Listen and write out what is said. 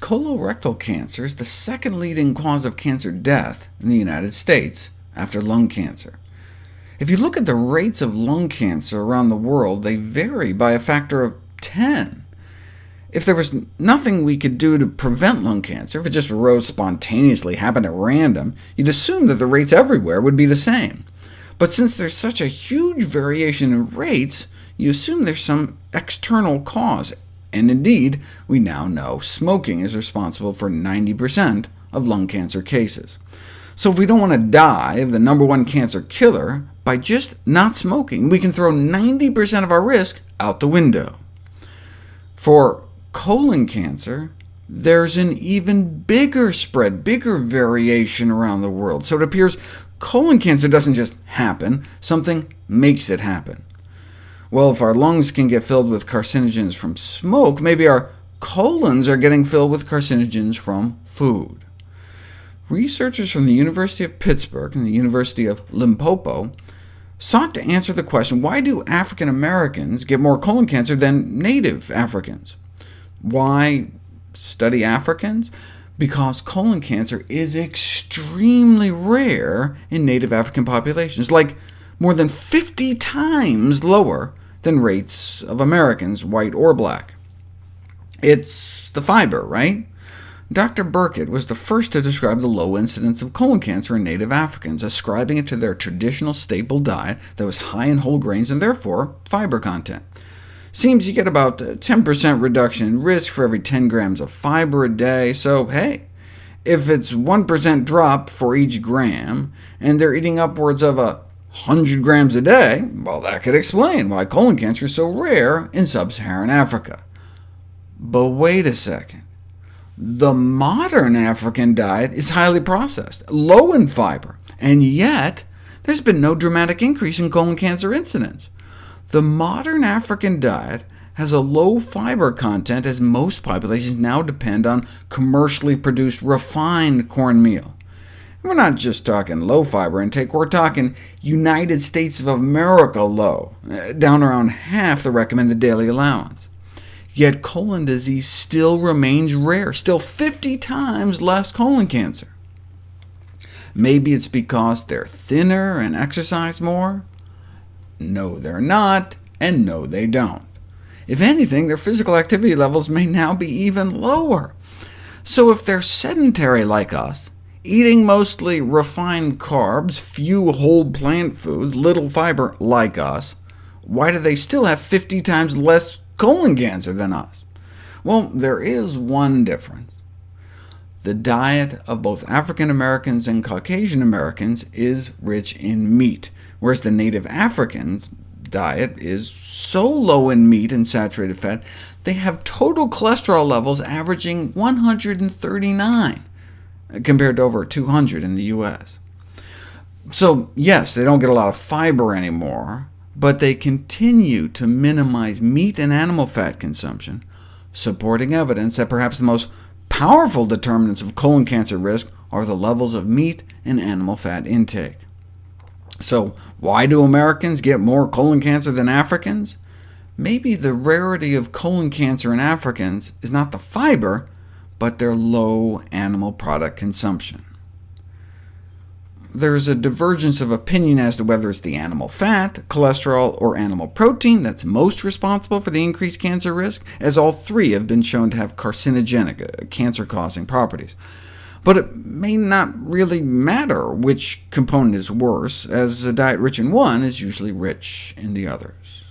Colorectal cancer is the second leading cause of cancer death in the United States, after lung cancer. If you look at the rates of lung cancer around the world, they vary by a factor of 10. If there was nothing we could do to prevent lung cancer, if it just arose spontaneously, happened at random, you'd assume that the rates everywhere would be the same. But since there's such a huge variation in rates, you assume there's some external cause. And indeed, we now know smoking is responsible for 90% of lung cancer cases. So if we don't want to die of the #1 cancer killer, by just not smoking, we can throw 90% of our risk out the window. For colon cancer, there's an even bigger spread, bigger variation around the world. So it appears colon cancer doesn't just happen, something makes it happen. Well, if our lungs can get filled with carcinogens from smoke, maybe our colons are getting filled with carcinogens from food. Researchers from the University of Pittsburgh and the University of Limpopo sought to answer the question, why do African Americans get more colon cancer than native Africans? Why study Africans? Because colon cancer is extremely rare in native African populations, like more than 50 times lower than rates of Americans, white or black. It's the fiber, right? Dr. Burkitt was the first to describe the low incidence of colon cancer in native Africans, ascribing it to their traditional staple diet that was high in whole grains and therefore fiber content. Seems you get about a 10% reduction in risk for every 10 grams of fiber a day, so hey, if it's 1% drop for each gram, and they're eating upwards of 100 grams a day, well, that could explain why colon cancer is so rare in sub-Saharan Africa. But wait a second. The modern African diet is highly processed, low in fiber, and yet there's been no dramatic increase in colon cancer incidence. The modern African diet has a low fiber content, as most populations now depend on commercially produced refined cornmeal. And we're not just talking low fiber intake, we're talking United States of America low, down around half the recommended daily allowance. Yet colon disease still remains rare, still 50 times less colon cancer. Maybe it's because they're thinner and exercise more? No, they're not, and no, they don't. If anything, their physical activity levels may now be even lower. So if they're sedentary like us, eating mostly refined carbs, few whole plant foods, little fiber like us, why do they still have 50 times less colon cancer than us? Well, there is one difference. The diet of both African Americans and Caucasian Americans is rich in meat, whereas the native Africans' diet is so low in meat and saturated fat, they have total cholesterol levels averaging 139, compared to over 200 in the US. So yes, they don't get a lot of fiber anymore, but they continue to minimize meat and animal fat consumption, supporting evidence that perhaps the most powerful determinants of colon cancer risk are the levels of meat and animal fat intake. So why do Americans get more colon cancer than Africans? Maybe the rarity of colon cancer in Africans is not the fiber, but their low animal product consumption. There's a divergence of opinion as to whether it's the animal fat, cholesterol, or animal protein that's most responsible for the increased cancer risk, as all three have been shown to have carcinogenic, cancer-causing properties. But it may not really matter which component is worse, as a diet rich in one is usually rich in the others.